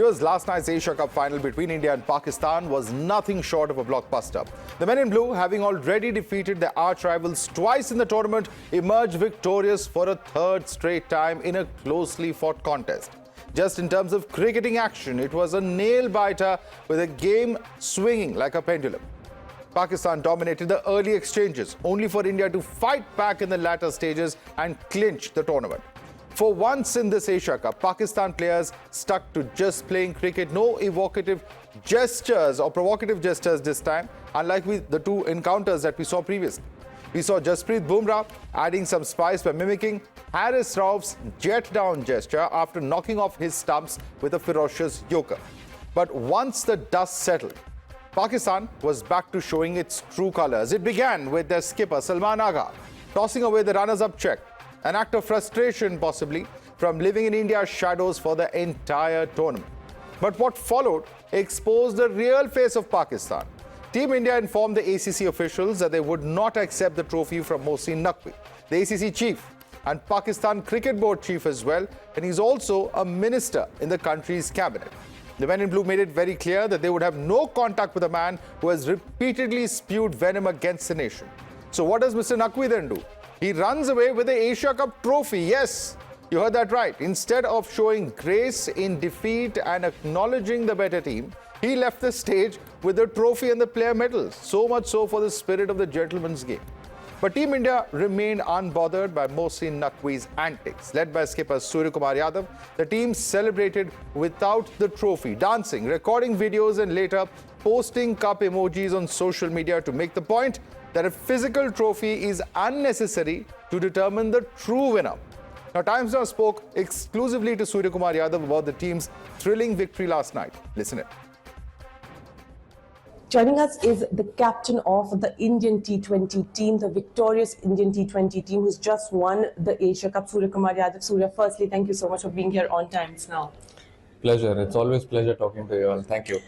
Viewers, last night's Asia Cup final between India and Pakistan was nothing short of a blockbuster. The men in blue, having already defeated their arch rivals twice in the tournament, emerged victorious for a third straight time in a closely fought contest. Just in terms of cricketing action, it was a nail-biter with a game swinging like a pendulum. Pakistan dominated the early exchanges, only for India to fight back in the latter stages and clinch the tournament. For once in this Asia Cup, Pakistan players stuck to just playing cricket. No evocative gestures or provocative gestures this time, unlike the two encounters that we saw previously. We saw Jasprit Bumrah adding some spice by mimicking Haris Rauf's jet-down gesture after knocking off his stumps with a ferocious yorker. But once the dust settled, Pakistan was back to showing its true colours. It began with their skipper Salman Agha tossing away the runners-up check, an act of frustration possibly from living in India's shadows for the entire tournament. But what followed exposed the real face of Pakistan. Team India informed the ACC officials that they would not accept the trophy from Mohsin Naqvi, the ACC chief and Pakistan Cricket Board chief as well, and he's also a minister in the country's cabinet. The men in blue made it very clear that they would have no contact with a man who has repeatedly spewed venom against the nation. So what does Mr. Naqvi then do? He runs away with the Asia Cup trophy. Yes, you heard that right. Instead of showing grace in defeat and acknowledging the better team, he left the stage with the trophy and the player medals. So much so for the spirit of the gentleman's game. But Team India remained unbothered by Mohsin Naqvi's antics. Led by skipper Suryakumar Yadav, the team celebrated without the trophy, dancing, recording videos and later posting cup emojis on social media to make the point that a physical trophy is unnecessary to determine the true winner. Now, Times Now spoke exclusively to Suryakumar Yadav about the team's thrilling victory last night. Listen in. Joining us is the captain of the Indian T20 team, the victorious Indian T20 team who's just won the Asia Cup, Suryakumar Yadav. Surya, firstly, thank you so much for being here on Times Now. Pleasure. It's always pleasure talking to you all. Thank you.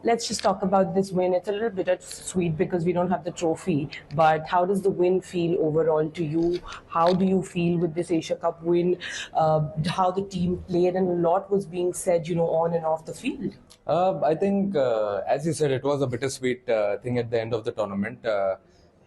Let's just talk about this win. It's a little bit sweet because we don't have the trophy, but how does the win feel overall to you? How do you feel with this Asia Cup win? How the team played, and a lot was being said, on and off the field. I think, as you said, it was a bittersweet thing at the end of the tournament.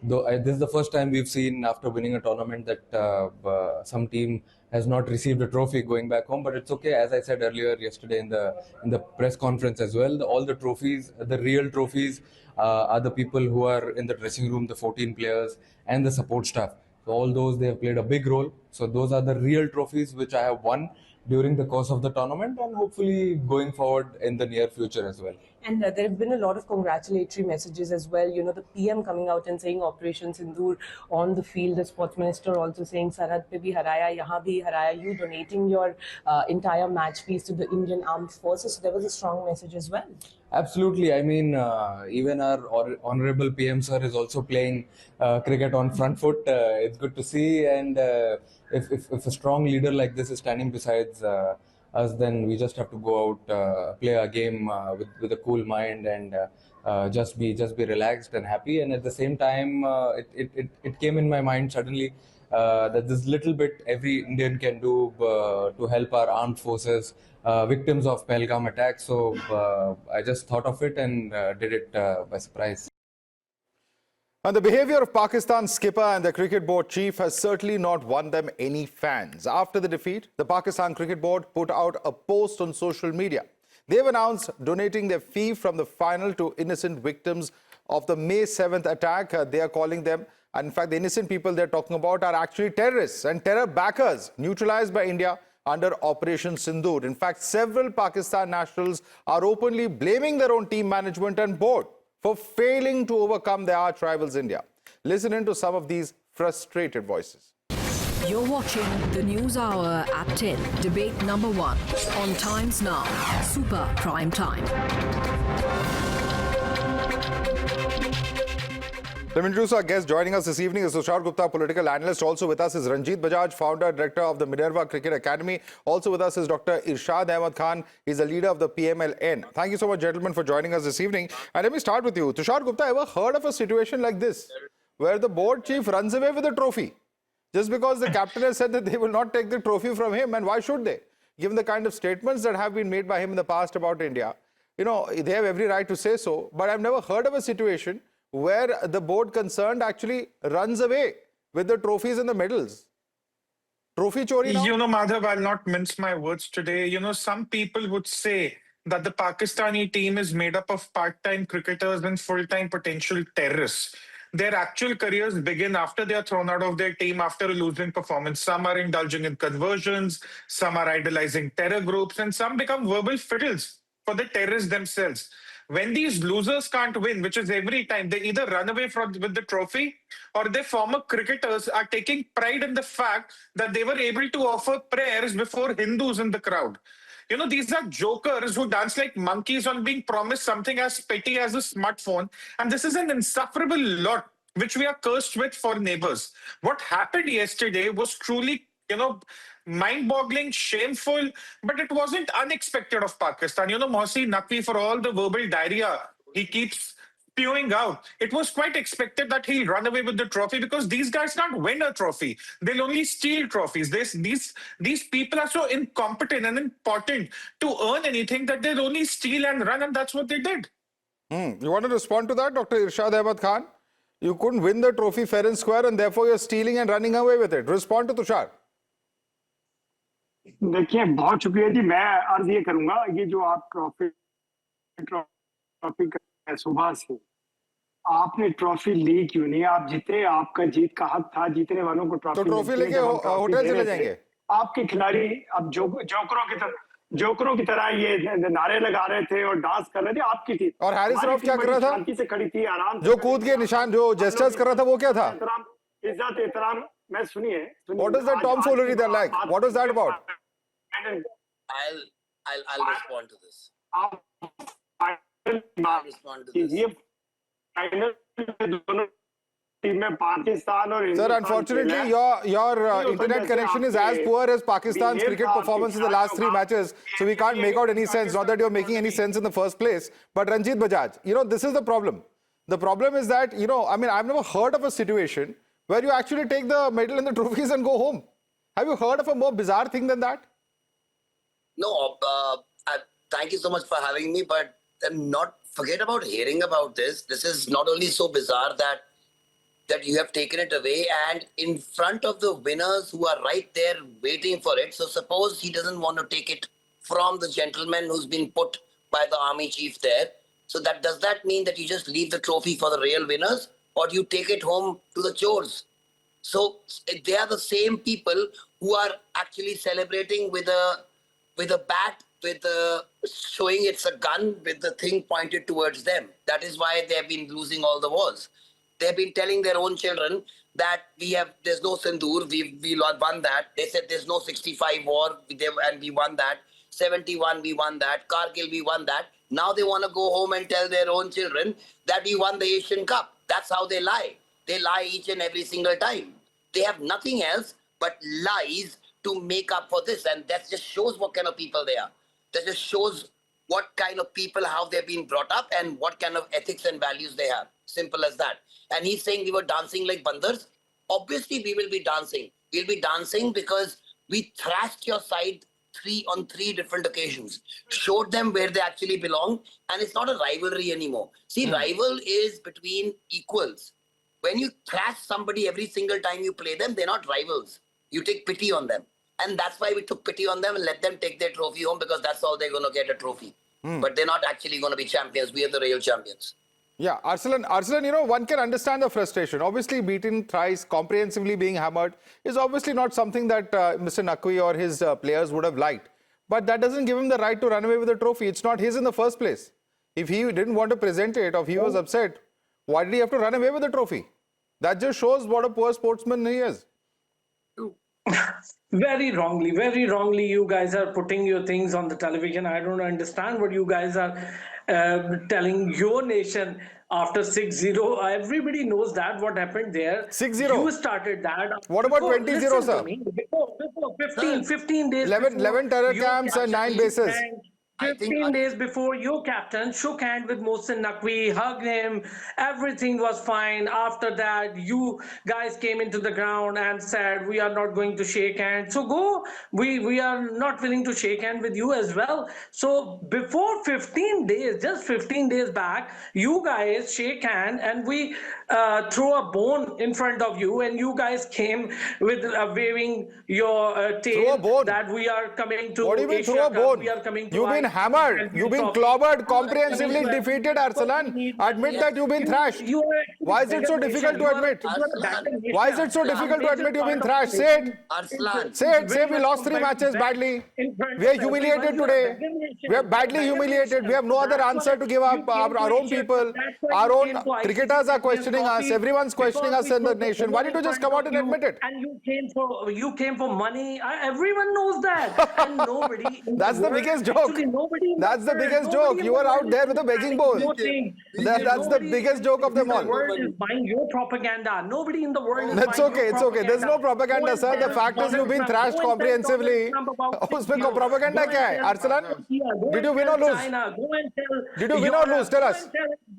This is the first time we've seen after winning a tournament that some team has not received a trophy going back home, but it's okay. As I said earlier yesterday in the press conference as well, all the trophies, the real trophies, are the people who are in the dressing room, the 14 players and the support staff. So all those, they have played a big role. So those are the real trophies which I have won during the course of the tournament and hopefully going forward in the near future as well. And there have been a lot of congratulatory messages as well. The PM coming out and saying Operation Sindoor on the field. The sports minister also saying Sarhad pe bhi haraya, yahan bhi haraya. You donating your entire match fees to the Indian Armed Forces. So there was a strong message as well. Absolutely. I mean, even our honorable PM sir is also playing cricket on front foot. It's good to see. And if a strong leader like this is standing besides us, then we just have to go out, play a game with a cool mind and just be relaxed and happy. And at the same time, it came in my mind suddenly that this little bit every Indian can do to help our armed forces, victims of Pahalgam attack. So I just thought of it and did it by surprise. And the behavior of Pakistan's skipper and the cricket board chief has certainly not won them any fans. After the defeat, the Pakistan Cricket Board put out a post on social media. They've announced donating their fee from the final to innocent victims of the May 7th attack. They are calling them, and in fact, the innocent people they're talking about are actually terrorists and terror backers neutralized by India under Operation Sindoor. In fact, several Pakistan nationals are openly blaming their own team management and board for failing to overcome their arch rivals India. Listen in to some of these frustrated voices. You're watching the News Hour at 10, debate number 1 on Times Now, Super Prime Time. Let me introduce our guest. Joining us this evening is Tushar Gupta, political analyst. Also with us is Ranjit Bajaj, founder, director of the Minerva Cricket Academy. Also with us is Dr. Irshad Ahmed Khan. He's the leader of the PMLN. Thank you so much, gentlemen, for joining us this evening. And let me start with you. Tushar Gupta, ever heard of a situation like this, where the board chief runs away with a trophy just because the captain has said that they will not take the trophy from him? And why should they? given the kind of statements that have been made by him in the past about India. You know, they have every right to say so, but I've never heard of a situation where the board concerned actually runs away with the trophies and the medals. Trophy chori now? You know, Madhav, I'll not mince my words today. You know, some people would say that the Pakistani team is made up of part-time cricketers and full-time potential terrorists. Their actual careers begin after they are thrown out of their team after a losing performance. Some are indulging in conversions, some are idolizing terror groups, and some become verbal fiddles for the terrorists themselves. When these losers can't win, which is every time, they either run away with the trophy or their former cricketers are taking pride in the fact that they were able to offer prayers before Hindus in the crowd. You know, these are jokers who dance like monkeys on being promised something as petty as a smartphone. And this is an insufferable lot which we are cursed with for neighbors. What happened yesterday was truly, you know, mind-boggling, shameful, but it wasn't unexpected of Pakistan. You know, Mohsin Naqvi, for all the verbal diarrhea he keeps spewing out, it was quite expected that he'll run away with the trophy because these guys can't win a trophy. They'll only steal trophies. These people are so incompetent and impotent to earn anything that they'll only steal and run, and that's what they did. You want to respond to that, Dr. Irshad Ahmad Khan? You couldn't win the trophy fair and square, and therefore you're stealing and running away with it. Respond to Tushar. देखिए, बहुत शुक्रिया जी। मैं अर्ज ये करूंगा, ये जो आप ट्रॉफी का सुबह से आपने ट्रॉफी ली क्यों नहीं? आप जीते, आपका जीत का हक था, जीतने वालों को ट्रॉफी। तो ट्रॉफी लेके होटल चले जाएंगे। आपके खिलाड़ी अब जोकरों की तरह ये नारे लगा रहे थे और डांस कर रहे थे। आपकी थी और हैरिस रऊफ क्या कर रहा था? शांति से खड़ी थी, आराम जो कूद के निशान जो जेस्चर्स कर रहा था वो क्या था? इज्जत एहतराम। मैं सुनिए, What is that tomfoolery they're like? What is that about? I'll respond to this. I'll respond to this. ये फाइनल दोनों टीमें पाकिस्तान और Sir, unfortunately, your internet connection is as poor as Pakistan's cricket performance in the last 3 matches, so we can't make out any sense. Not that you're making any sense in the first place. But Ranjit Bajaj, you know, this is the problem. The problem is that, you know, I mean, I've never heard of a situation where you actually take the medal and the trophies and go home. Have you heard of a more bizarre thing than that? No, thank you so much for having me, but not forget about hearing about this. This is not only so bizarre that you have taken it away and in front of the winners who are right there waiting for it. So suppose he doesn't want to take it from the gentleman who's been put by the army chief there. So does that mean that you just leave the trophy for the real winners, or do you take it home to the chores? So they are the same people who are actually celebrating with a bat, showing it's a gun with the thing pointed towards them. That is why they have been losing all the wars. They've been telling their own children that there's no Sindoor, we won that. They said there's no 65 war, and we won that. 71, we won that. Kargil, we won that. Now they want to go home and tell their own children that we won the Asian Cup. That's how they lie. They lie each and every single time. They have nothing else but lies to make up for this. And that just shows what kind of people they are. That just shows what kind of people, how they've been brought up and what kind of ethics and values they have. Simple as that. And he's saying we were dancing like bandars. Obviously, we will be dancing. We'll be dancing because we thrashed your side on three different occasions. Showed them where they actually belong. And it's not a rivalry anymore. See, rival is between equals. When you thrash somebody every single time you play them, they're not rivals. You take pity on them. And that's why we took pity on them and let them take their trophy home, because that's all they're going to get, a trophy. But they're not actually going to be champions. We are the real champions. Yeah, Arsalan, you know, one can understand the frustration. Obviously, beaten thrice, comprehensively being hammered is obviously not something that Mr. Naqvi or his players would have liked. But that doesn't give him the right to run away with the trophy. It's not his in the first place. If he didn't want to present it, or if he was upset, why did he have to run away with the trophy? That just shows what a poor sportsman he is. Very wrongly, you guys are putting your things on the television. I don't understand what you guys are telling your nation after 6-0. Everybody knows that what happened there. 6-0. You started that. What about 20-0, sir? Before 15 days. 11 terror camps and 9 bases. I think 15 days before, your captain shook hand with Mohsin Naqvi, hugged him, everything was fine. After that, you guys came into the ground and said, we are not going to shake hands. So go, we are not willing to shake hand with you as well. So before 15 days, just 15 days back, you guys shake hand and we throw a bone in front of you, and you guys came with waving your tail Throw a bone? that we are coming to What do you mean Asia throw a Cup, bone? we are coming to You've been hammered. You've been clobbered, comprehensively defeated, Arsalan. Admit that you've been thrashed. Why is it so difficult to admit? Why is it so difficult to admit you've been thrashed? Say it. Arslan. Say it. Say we lost 3 matches badly. We are humiliated today. We are badly humiliated. We have no other answer to give our own people. Our own cricketers are questioning us. Everyone's questioning us in the nation. Why didn't you just come out and admit it? And you came for money. Everyone knows that. And nobody. That's the biggest joke. That's the biggest joke. You were out there with a begging bowl. That's the biggest joke of them all. The world is buying your propaganda. Nobody in the world is That's buying okay. your It's okay. There's no propaganda, sir. The fact is you've been thrashed comprehensively. उसमें को propaganda क्या है? Arsalan, did you win or lose? Did you win or lose? Tell us.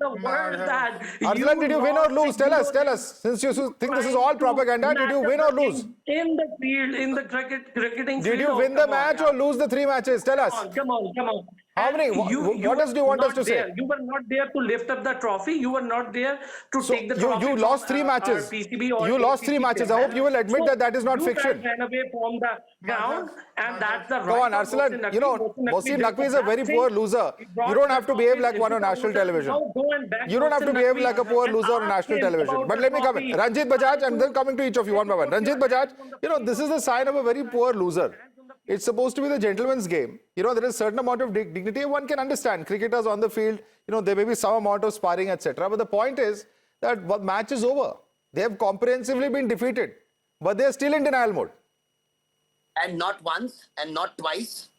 Arsalan, did you win or lose? Tell us. Tell us. Since you think this is all propaganda, did you win or lose? In the field, in the cricketing field. Did you win the match or lose the 3 matches? Tell us. Come on. How many? What else do you want us to say? You were not there to lift up the trophy. You were not there to take the trophy. You lost 3 matches. You lost 3 matches. I hope you will admit that that is not fiction. You ran away from the ground, and that's the right. Come on, Arsalan. You know, Mohsin Naqvi is a very poor loser. You don't have to behave like one on national television. You don't have to behave like a poor loser on national television. But let me come in. Ranjit Bajaj, I'm then coming to each of you one by one. Ranjit Bajaj, you know, this is the sign of a very poor loser. It's supposed to be the gentleman's game. You know, there is a certain amount of dignity. One can understand cricketers on the field, you know, there may be some amount of sparring, etc. But the point is that the match is over. They have comprehensively been defeated, but they are still in denial mode. And not once, and not twice,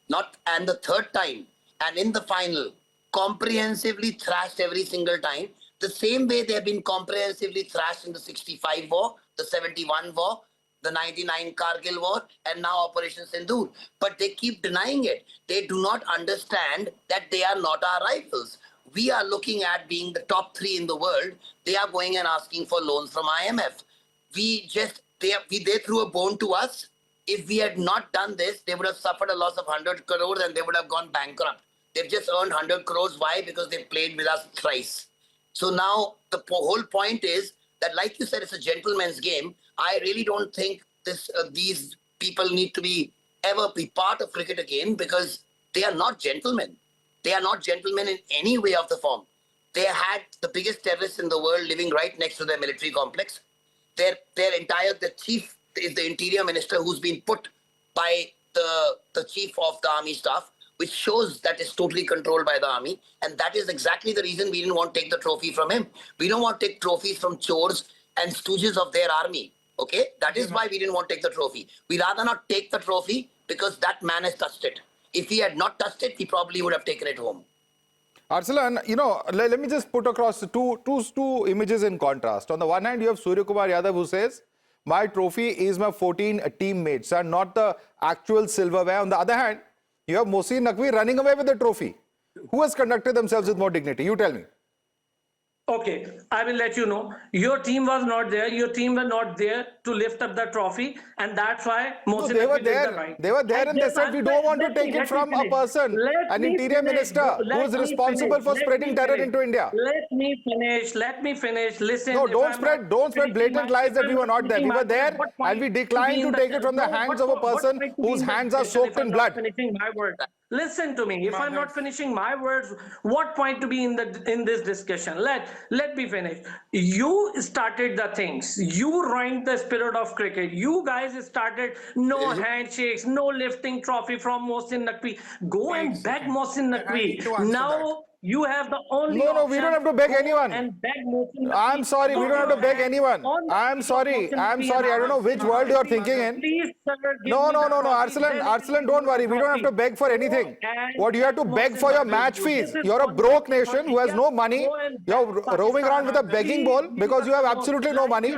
and the third time, and in the final, comprehensively thrashed every single time. The same way they have been comprehensively thrashed in the 65 war, the 71 war, the 99 Kargil war, and now Operation Sindoor. But they keep denying it. They do not understand that they are not our rivals. We are looking at being the top 3 in the world. They are going and asking for loans from IMF. They threw a bone to us. If we had not done this, they would have suffered a loss of 100 crores and they would have gone bankrupt. They've just earned 100 crores. Why? Because they played with us thrice. So now the whole point is that, like you said, it's a gentleman's game. I really don't think these people need to ever be part of cricket again, because they are not gentlemen. They are not gentlemen in any way of the form. They had the biggest terrorists in the world living right next to their military complex. The chief is the interior minister, who's been put by the chief of the army staff, which shows that it's totally controlled by the army. And that is exactly the reason we didn't want to take the trophy from him. We don't want to take trophies from chores and stooges of their army. Okay, that is why we didn't want to take the trophy. We rather not take the trophy because that man has touched it. If he had not touched it, he probably would have taken it home. Arsalan, you know, let me just put across two images in contrast. On the one hand, you have Surya Kumar Yadav, who says, my trophy is my 14 teammates and not the actual silverware. On the other hand, you have Mohsin Naqvi running away with the trophy. Who has conducted themselves with more dignity? You tell me. Okay, I will let you know. Your team was not there. Your team were not there to lift up the trophy, and that's why Mohsin they were Naqvi did there. the right. They were there, and they said we don't want to take it from a person, an interior minister who is responsible for spreading terror into India. Let me finish. Listen. No, don't spread blatant lies that we were not there. We were there, and we declined to take it from the hands of a person whose hands are soaked in blood. Finishing my word. Listen to me. If I'm not finishing my words, what point to be in this discussion? Let me finish. You started the things. You ruined the spirit of cricket. You guys started no handshakes, no lifting trophy from Mohsin Naqvi. Go and beg Mohsin Naqvi. Now you have the only No, we don't have to beg anyone. And beg Mohsin Naqvi. I'm sorry, we don't have to beg anyone. I'm sorry. I don't know which world you're thinking in. Please, sir, No, Arsalan, don't worry. We don't have to beg for anything. What you have to beg for your match fees. You're a broke nation who has no money. You're roaming around with a begging bowl because you have absolutely no money.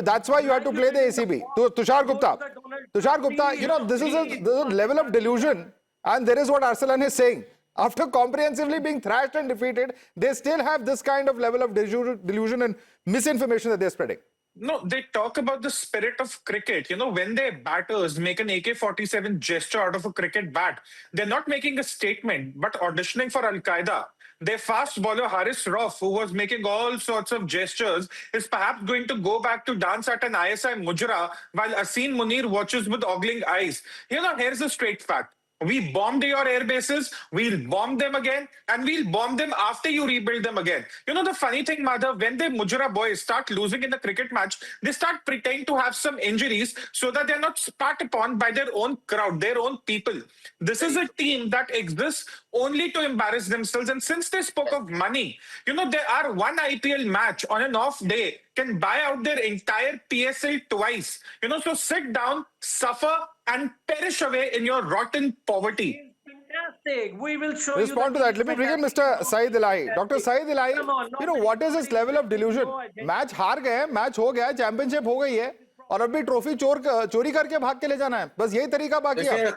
That's why you have to play the ACB. Tushar Gupta, you know, this is a level of delusion. And there is what Arsalan is saying. After comprehensively being thrashed and defeated, they still have this kind of level of delusion and misinformation that they're spreading. No, they talk about the spirit of cricket. When their batters make an AK-47 gesture out of a cricket bat, they're not making a statement, but auditioning for Al-Qaeda. Their fast bowler, Haris Rauf, who was making all sorts of gestures, is perhaps going to go back to dance at an ISI Mujra while Asin Munir watches with ogling eyes. Here's the straight fact. We bombed your air bases, we'll bomb them again, and we'll bomb them after you rebuild them again. The funny thing, Madhav, when the Mujra boys start losing in the cricket match, they start pretending to have some injuries so that they're not spat upon by their own crowd, their own people. This is a team that exists only to embarrass themselves. And since they spoke of money, there are one IPL match on an off day can buy out their entire PSL twice. So sit down, suffer, and perish away in your rotten poverty. Fantastic. We will show Respond you to that. Let me bring in Mr. Saeed Elahi. Dr. Saeed Elahi, Come on, what is this level of delusion? Match हार गए, match हो गया, championship हो गई है, और अब भी ट्रॉफी चोरी करके भाग के ले जाना है. बस यही तरीका बाकी है.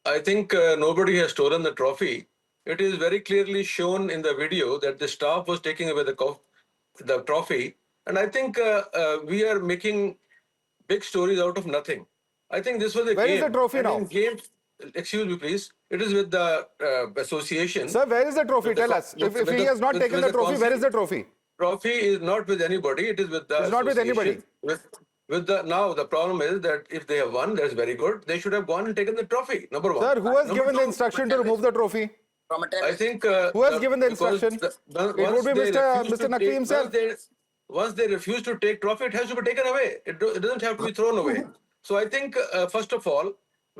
I think nobody has stolen the trophy. It is very clearly shown in the video that the staff was taking away the trophy. And I think we are making big stories out of nothing. I think this was a game. Where is the trophy now? Excuse me, please. It is with the association. Sir, where is the trophy? Tell us. If he has not taken the trophy, where is the trophy? Trophy is not with anybody. It is with the It's not with anybody. Now the problem is that if they have won, that's very good. They should have gone and taken the trophy. Number one. Sir, who has given the instruction to remove the trophy? I think who has given the instruction? It would be Mr. Naqvi himself. Once they refuse to take trophy, it has to be taken away. It doesn't have to be thrown away. So I think, first of all,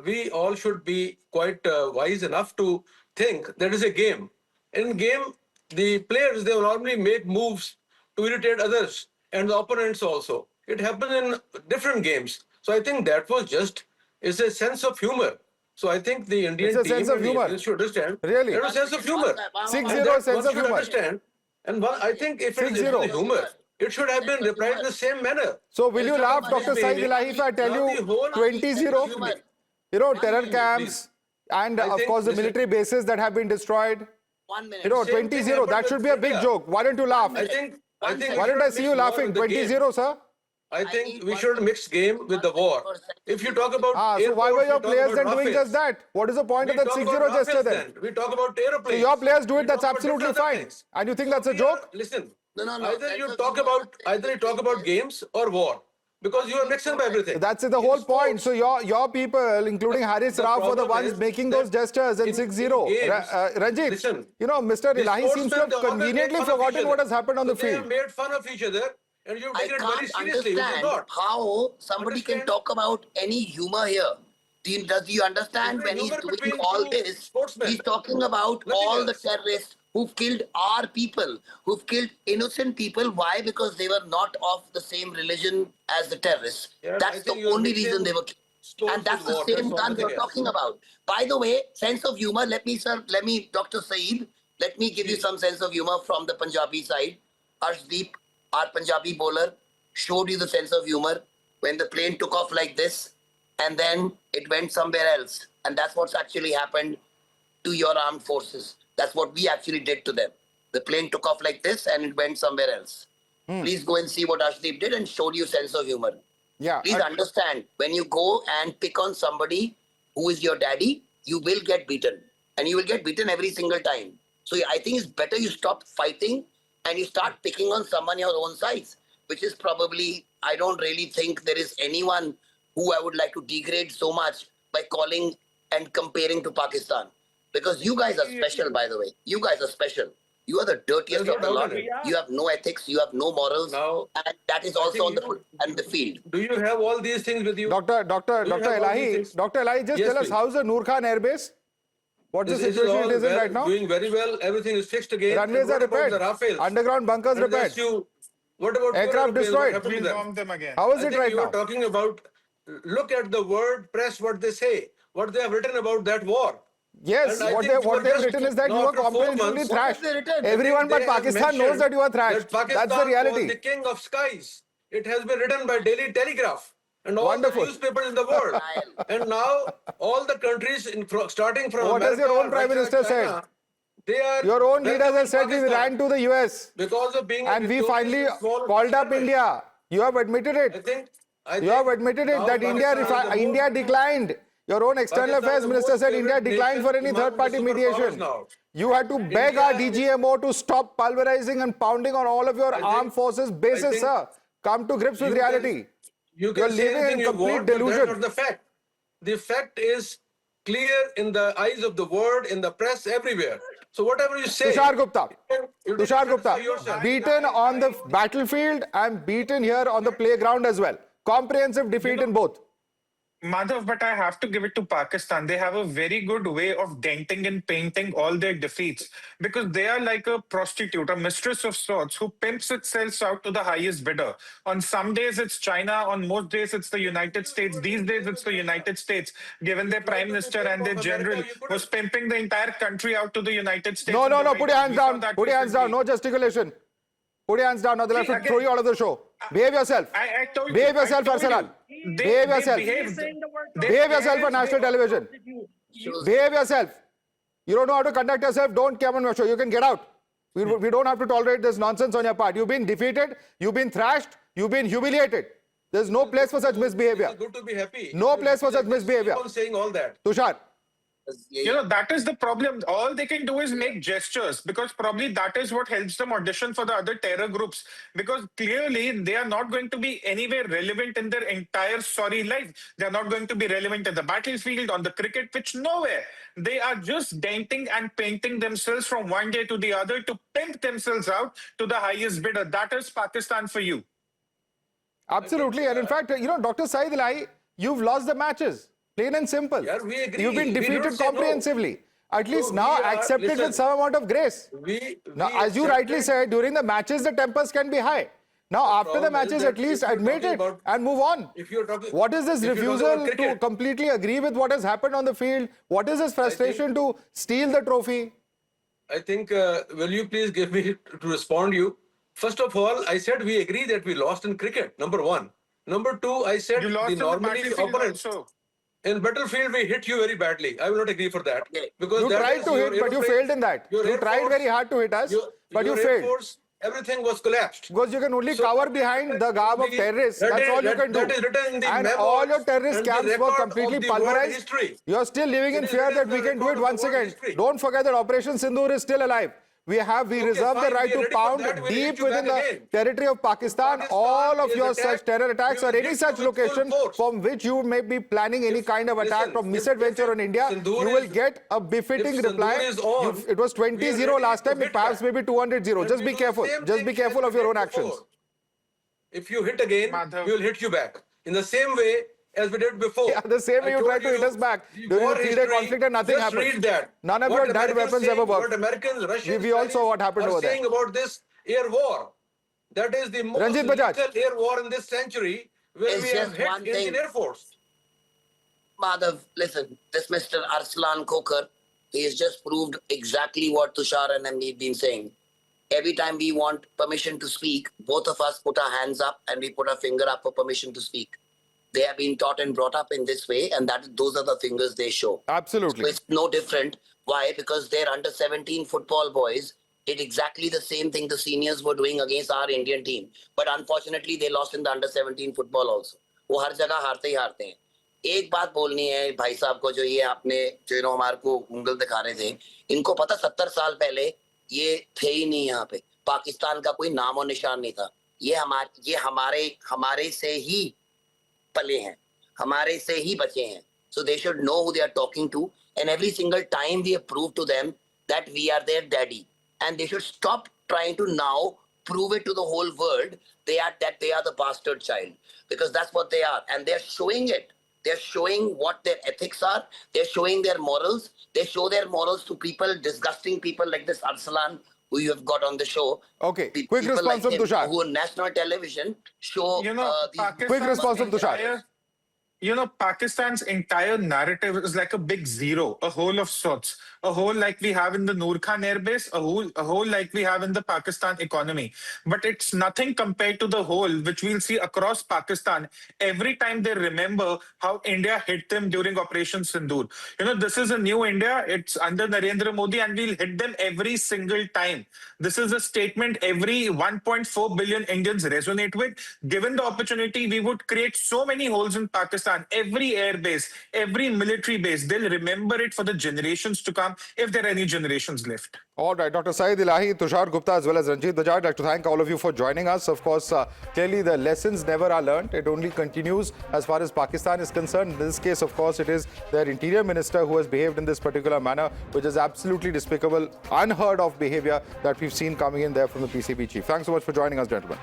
we all should be quite wise enough to think that is a game. In game, the players, they will normally make moves to irritate others and the opponents also. It happens in different games. So I think that was just, it's a sense of humor. So I think the Indian team sense of humor. Should understand. Really? There is a sense of humor. 6-0 sense of humor. Understand. And I think if it is the humor, it should have been replied in the same manner. So will you laugh, Dr. Saeed Elahi, if I tell you 20-0? Terror camps and of course the military bases that have been destroyed. 1 minute. 20-0, that should be a big joke. Why don't you laugh? I think Why don't I see you laughing? 20-0, sir? I think we should mix game with the war. If you talk about so why were your players then doing just that? What is the point of that 6-0 gesture then? We talk about aeroplanes. So your players do it, that's absolutely fine. And you think that's a joke? Listen, No. either you talk about games or war. Because you are mixing up everything. That's the whole point. So your people, including Haris Rauf, were the ones making those gestures and 6-0. Ranjit, listen, Mr. Elahi seems to have conveniently forgotten what has happened on the field. They have made fun of each other and you've I taken it very can't seriously. understand how somebody can talk about any humor here. Does you understand when he's doing all this, he's talking about all the terrorists who've killed our people, who've killed innocent people. Why? Because they were not of the same religion as the terrorists. Yeah, that's the only reason they were killed. And that's the same gun we're talking about. By the way, sense of humor, let me, Dr. Saeed, let me give you some sense of humor from the Punjabi side. Arshdeep, our Punjabi bowler, showed you the sense of humor when the plane took off like this and then it went somewhere else. And that's what's actually happened to your armed forces. That's what we actually did to them. The plane took off like this and it went somewhere else. Please go and see what Arshdeep did and showed you sense of humor. Yeah. Please understand, when you go and pick on somebody who is your daddy, you will get beaten. And you will get beaten every single time. So I think it's better you stop fighting and you start picking on someone your own size, which is probably, I don't really think there is anyone who I would like to degrade so much by calling and comparing to Pakistan. Because you guys are special, by the way. You guys are special. You are the dirtiest of the lot. You have no ethics, you have no morals, and that is also on the field. Do you have all these things with you? Dr. Elahi, just tell us, how's the Noor Khan airbase? What's the situation it is in right now? Doing very well. Everything is fixed again. Runways are repaired. Underground bunkers repaired. What about aircraft destroyed? We bomb them again. How is it right now? You are talking about, look at the word press, what they say, what they have written about that war. Yes, what they have written is that you are comprehensively thrashed. Everyone but Pakistan knows that you are thrashed. That's the reality. Was the king of skies. It has been written by Daily Telegraph and all Wonderful. the newspapers in the world. And now all the countries, starting from what America, has your own Prime Russia, Minister China, They are Your own leaders have welcoming said we Pakistan ran to the US. because of being a And we victorious finally and small called up country. India. You have admitted I it. think You have admitted it now that India declined. Your own external Pakistan affairs is the minister most said India favored declined for nation any among third-party the superpowers mediation. now. You had to beg our DGMO to stop pulverizing and pounding on all of your armed forces bases, sir. Come to grips with reality. You You're can say living anything in you complete want, but that's delusion. not the fact. The fact is clear in the eyes of the world, in the press, everywhere. So whatever you say, Tushar Gupta. you Tushar satisfy Gupta, yourself. beaten on the battlefield and beaten here on the playground as well. Comprehensive defeat in both. Madhav, but I have to give it to Pakistan. They have a very good way of denting and painting all their defeats because they are like a prostitute, a mistress of sorts who pimps itself out to the highest bidder. On some days it's China, on most days it's the United States. These days it's the United States, given their prime minister and their general was pimping the entire country out to the United States. No, in the no, White put your House. hands We saw down. that Put your hands down. recently. No gesticulation. Put your hands down. Now they'll have See, to again, throw you out of the show. Behave yourself. I told you. Behave yourself, I told Arsalan. you. Behave yourself. Behave yourself on national television. Behave yourself. You don't know how to conduct yourself, don't come on my show. You can get out. We don't have to tolerate this nonsense on your part. You've been defeated, you've been thrashed, you've been humiliated. There's no place for such misbehavior. It's good to be happy. No place for such misbehavior. Keep on saying all that. Tushar. You know, that is the problem. All they can do is make gestures because probably that is what helps them audition for the other terror groups. Because clearly they are not going to be anywhere relevant in their entire sorry life. They are not going to be relevant in the battlefield, on the cricket pitch, nowhere. They are just denting and painting themselves from one day to the other to pimp themselves out to the highest bidder. That is Pakistan for you. Absolutely. And in fact, Dr. Saeed Ilahi, you've lost the matches. Plain and simple. Yeah, we agree. You've been We don't defeated say no. comprehensively. At least No, now we are- accept it with listen, some amount of grace. Now, as you rightly accepted- said, during the matches, the tempers can be high. Now, after the problem is matches, that at least if you're admit talking it about- and move on. If you're talking, What is this if you're talking refusal about to cricket, completely agree with what has happened on the field? What is this frustration to steal the trophy? I think, will you please give me to respond you? First of all, I said we agree that we lost in cricket, number one. Number two, I said You lost the in the normally battlefield opponents. also. In battlefield, we hit you very badly. I will not agree for that. Okay. Because You that tried is to your hit, but you aeroplane- failed in that. your You Air tried Force- very hard to hit us, but you your Air failed. Force, everything was collapsed. Because you can only So- cover behind the garb of terrorists. That That's is- all you that- can do. that is written in the And memos all your terrorist and the camps were record completely of the world pulverized. history. You are still living in It is fear written that in we the can do record it of the once world again. history. Don't forget that Operation Sindoor is still alive. We reserve the fine, right we are to ready for pound that. We'll hit deep you within back the again. territory of Pakistan Pakistan all of is your attacked. such terror attacks We or will any hit such you with full location force. from which you may be planning any kind of attack listen, or if misadventure on India. Sindoor You will is- get a befitting if Sindoor reply. is on, It was we are 20-0 ready last to time, hit perhaps back. maybe 200-0. And Just we be do the careful. same Just thing be careful as of we your own did actions. before. If you hit again, Madhav. we will hit you back. In the same way as we did before. Yeah, the same way I you tried told to hit us back the during war the 3-day history, conflict and nothing just happened. read that. None of What your dead Americans weapons saying, ever worked. What Americans, Russians, We all saw what happened are over there. saying about this air war. That is the most Ranjit Bajaj. lethal air war in this century where It's we have just hit one Indian thing. Air Force. Madhav, listen, this Mr. Arslan Kokar, he has just proved exactly what Tushar and me have been saying. Every time we want permission to speak, both of us put our hands up and we put our finger up for permission to speak. They have been taught and brought up in this way, and those are the fingers they show. Absolutely. So it's no different. Why? Because their under 17 football boys did exactly the same thing the seniors were doing against our Indian team. But unfortunately, they lost in the under 17 football also. वो हर जगह हारते ही हारते हैं. एक बात बोलनी है भाई साहब को, जो ये आपने जो हमारे को उंगल दिखा रहे थे, इनको पता 70 साल पहले ये थे ही नहीं यहाँ पे. पाकिस्तान का कोई नाम और निशान नहीं था. ये हमारे से ही पले हैं, हमारे से ही बचे हैं. So they should know who they are talking to, and every single time we have proved to them that we are their daddy, and they should stop trying to now prove it to the whole world they are the bastard child, because that's what they are, and they're showing it. They're showing what their ethics are. They're showing their morals. They show their morals to people, disgusting people like this Arsalan, who you have got on the show. Okay, People quick response like from him Tushar. Who on national television show You know, these Pakistan Quick response from Tushar. entire- Pakistan's entire narrative is like a big zero, a hole of sorts, a hole like we have in the Noor Khan airbase, a hole like we have in the Pakistan economy. But it's nothing compared to the hole which we'll see across Pakistan every time they remember how India hit them during Operation Sindoor. This is a new India. It's under Narendra Modi, and we'll hit them every single time. This is a statement every 1.4 billion Indians resonate with. Given the opportunity, we would create so many holes in Pakistan. Every air base, every military base, they'll remember it for the generations to come, if there are any generations left. All right, Dr. Saeed Ilahi, Tushar Gupta, as well as Ranjit Bajaj, I'd like to thank all of you for joining us. Of course, clearly the lessons never are learned. It only continues as far as Pakistan is concerned. In this case, of course, it is their interior minister who has behaved in this particular manner, which is absolutely despicable, unheard of behavior that we've seen coming in there from the PCB chief. Thanks so much for joining us, gentlemen.